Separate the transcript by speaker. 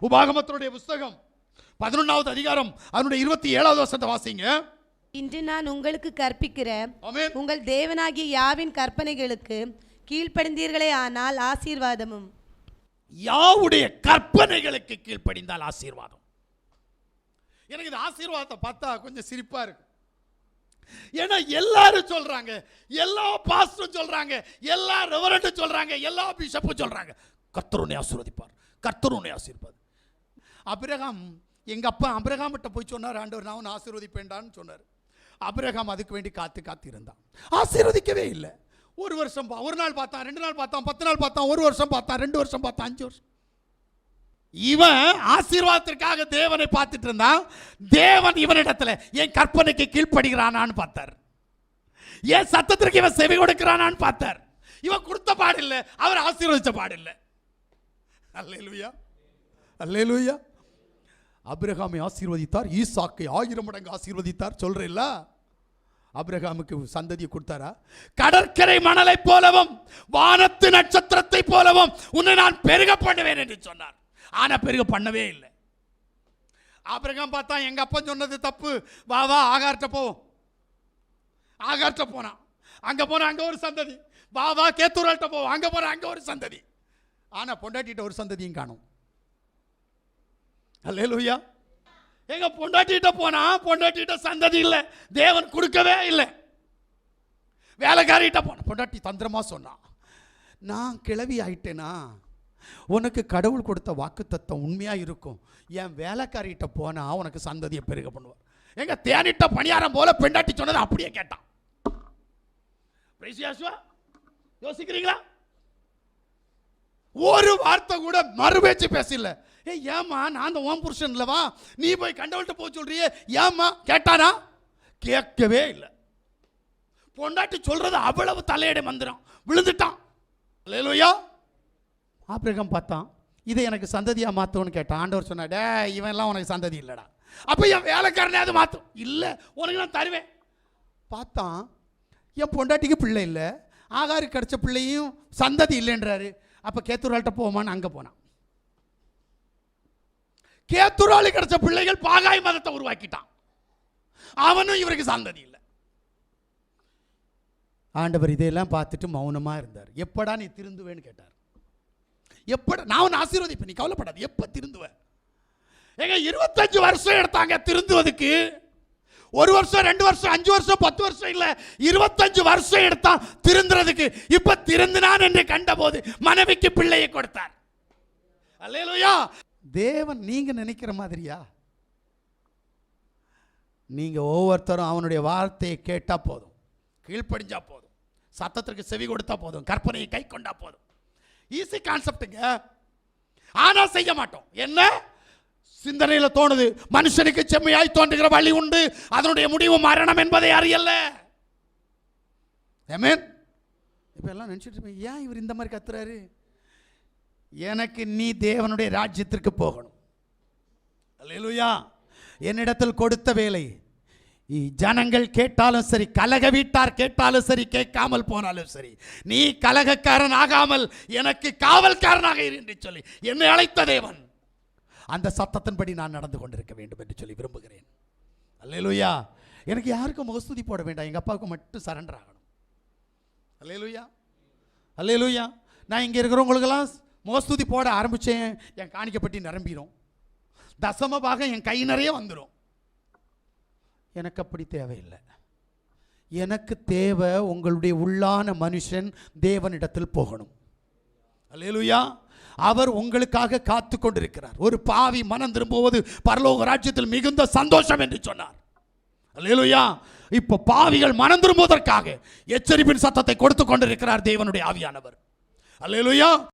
Speaker 1: உபாகமத்தினுடைய புத்தகம் 11வது அதிகாரம் அதனுடைய 27வது வசனத்தை வாசிங்க.
Speaker 2: இன்று நான் உங்களுக்கு கற்பிக்கிற உங்கள் தேவனாகிய யாவின் கற்பனைகளுக்கு கீழ்ப்படிந்தீர்களே ஆனால் ஆசீர்வாதமும்.
Speaker 1: யாவுடைய கற்பனைகளுக்கு கீழ்ப்படிந்தால் ஆசீர்வாதம். எனக்கு இந்த ஆசீர்வாதத்தை பார்த்தா கொஞ்சம் சிரிப்பா இருக்கு. ஏன்னா எல்லாரும் சொல்றாங்க, எல்லா பாஸ்டரும் சொல்றாங்க, எல்லா ரெவரண்டும் சொல்றாங்க, எல்லா பிஷப்பும் சொல்றாங்க கர்த்தர் உன்னை ஆசீர்வதிப்பார், கர்த்தர் உன்னை ஆசீர்வாதம். ஆபிரகாம், எங்க அப்பா ஆபிரகாம் கிட்ட போய் சொன்னார், ஆண்டவர் நான் உன்னை ஆசீர்வதிப்பேன்டான்னு சொன்னார். ஆபிரகாம் அதுக்கு வேண்டி காத்து இருந்தான், ஆசீர்வதிக்கவே இல்லை. ஒரு வருஷம், ஒரு நாள் பார்த்தான், 2 நாள் பார்த்தான், 10 நாள் பார்த்தான், 1 வருஷம் பார்த்தான், 2 வருஷம் பார்த்தான், 5 வருஷம். இவன் ஆசீர்வாதத்திற்காக தேவனை பார்த்துட்டு இருந்தான். தேவன் இவனிடத்துல என் கற்பனைக்கு கீழ்ப்படுகிறானான்னு பார்த்தார், என் சத்தத்திற்கு இவன் செவி கொடுக்கிறானான்னு பார்த்தார். இவன் கொடுத்த பாடில்லை, அவர் ஆசீர்வதிச்ச பாடில்லை. அல்லேலூயா, அல்லேலூயா. ஆபிரகாமை ஆசீர்வதித்தார், ஈசாக்கை 1000 மடங்கு ஆசீர்வதித்தார். சொல்றேல்ல, ஆபிரகாமுக்கு சந்ததியை கொடுத்தாரா? கடற்கரை மணலை போலவும் வானத்து நட்சத்திரத்தை போலவும் உன்னை நான் பெருக பண்ணுவேன் என்று சொன்னார். ஆனா பெருக பண்ணவே இல்லை. ஆபிரகாம் பார்த்தா எங்க அப்பா சொன்னது தப்பு, வா வா ஆகார்ட்ட போவோம். ஆகார்ட்ட போனான், அங்க போனா அங்க ஒரு சந்ததி. வா வா கேத்தூரால்ட்ட போவோம், அங்க போனா அங்க ஒரு சந்ததி. ஆனா பொண்டாட்டிட்ட ஒரு சந்ததியும் காணும். அல்லேலூயா. எங்க பொண்டாட்டிட்ட போனா பொண்டாட்டிட்ட சந்ததி இல்லை, தேவன் கொடுக்கவே இல்லை. வேலைக்காரிட்ட போன பொண்டாட்டி தந்திரமா சொன்னா, நான் கிளவி ஆயிட்டேனா, உனக்கு கடவுள் கொடுத்த வாக்கு தத்தம் உண்மையா இருக்கும், என் வேலைக்காரிட்ட போனா உனக்கு சந்ததியை பெருக பண்ணுவார். எங்க தேனிட்ட பணியாரம் போல பெண்டாட்டி சொன்னது அப்படியே கேட்டான். யோசிக்கிறீங்களா? ஒரு வார்த்தை கூட மறுபேச்சு பேசல. ஏமா நான் தான் ஓம் புருஷன் இல்லவா, நீ போய் கண்டவள்கிட்ட போய் சொல்றியே, ஏமா கேட்டானா? கேட்கவே இல்லை. பொண்டாட்டி சொல்றது அவ்வளவு தலையடை மந்திரம், விழுந்துட்டான். அல்லேலூயா. ஆபிரகாம் பார்த்தான், இதை எனக்கு சந்ததியா மாத்தோன்னு கேட்டான். ஆண்டவர் சொன்னா, டே இவன் எல்லாம் உனக்கு சந்ததி இல்லடா, அப்ப என் வேலைக்காரனே அது மாத்தும். இல்லை, உனக்கு நான் தருவேன். பார்த்தான், என் பொண்டாட்டிக்கு பிள்ளை இல்லை, ஆகாருக்கு கிடைச்ச பிள்ளையும் சந்ததி இல்லைன்றாரு. அப்ப கேத்தூரால்கிட்ட போவான்னு அங்க போனான். கேத்தூராலு கிடைச்ச பிள்ளைகள் பாகாய் மதத்தை உருவாக்கிட்டான். அவனும் இவருக்கு சந்ததி இல்லை. ஆண்டவர் இதையெல்லாம் பார்த்துட்டு மௌனமா இருந்தார். எப்படா நீ திருந்துவேன்னு கேட்டார். எப்படா நான் உன்னை ஆசீர்வதிப்பேன், நீ கவலைப்படாது, எப்ப திருந்துவ? எங்க 25 வருஷம் எடுத்தாங்க திருந்துவதுக்கு. 1 வருஷம், 2 வருஷம், 5 வருஷம், 10 வருஷம் இல்ல, 25 வருஷம் எடுத்தான் திருந்துறதுக்கு. இப்ப திருந்தினான் என்று கண்டபோது மனைவிக்கு பிள்ளையை கொடுத்தார். அல்லேலூயா. தேவன் நீங்க நினைக்கிற மாதிரியா? நீங்க ஒவ்வொருத்தரும் அவனுடைய வார்த்தையை கேட்டா போதும், கீழ்ப்படிஞ்சா போதும், சத்தத்திற்கு செவி கொடுத்தா போதும், கற்பனையை கை கொண்டா போதும். ஈஸி கான்செப்டுங்க. ஆனா செய்ய மாட்டோம். என்ன சிந்தனையில தோணுது? மனுஷனுக்கு செம்மையாய் தோன்றுகிற வழி உண்டு, அதனுடைய முடிவு மரணம் என்பதை அறியல. ஆமென். இப்ப எல்லாம் நினைச்சிட்டு இருப்பீங்க, ஏன் இவர் இந்த மாதிரி கத்துறாரு? எனக்கு நீ தேவனுடைய ராஜ்யத்திற்கு போகணும். அல்லேலூயா. என்னிடத்தில் கொடுத்த வேலை ஜனங்கள் கேட்டாலும் சரி, கலக வீட்டார் கேட்டாலும் சரி, கேட்காமல் போனாலும் சரி, நீ கலகக்காரன் ஆகாமல் எனக்கு காவல்காரனாக இரு என்று சொல்லி என்னை அழைத்த தேவன், அந்த சத்தத்தின்படி நான் நடந்து கொண்டிருக்க வேண்டும் என்று சொல்லி விரும்புகிறேன். அல்லேலூயா. எனக்கு யாருக்கும் முகஸ்துதி போட வேண்டாம், எங்க அப்பாவுக்கு மட்டும் சரண்டர் ஆகணும். அல்லேலூயா, அல்லேலூயா. நான் இங்கே இருக்கிறவங்களுக்கெல்லாம் முகஸ்துதி போட ஆரம்பித்தேன், என் காணிக்கப்பட்டி நிரம்பிடும், தசம பாகம் என் கை நிறைய வந்துடும். எனக்கு அப்படி தேவையில்லை. எனக்கு தேவை உங்களுடைய உள்ளான மனுஷன் தேவனிடத்தில் போகணும். அல்லேலூயா. அவர் உங்களுக்காக காத்து கொண்டிருக்கிறார். ஒரு பாவி மனம் திரும்புவது பரலோக ராஜ்யத்தில் மிகுந்த சந்தோஷம் என்று சொன்னார். அல்லேலூயா. இப்போ பாவிகள் மனம் திரும்புவதற்காக எச்சரிப்பின் சத்தத்தை கொடுத்து கொண்டிருக்கிறார் தேவனுடைய ஆவியானவர். அல்லேலூயா.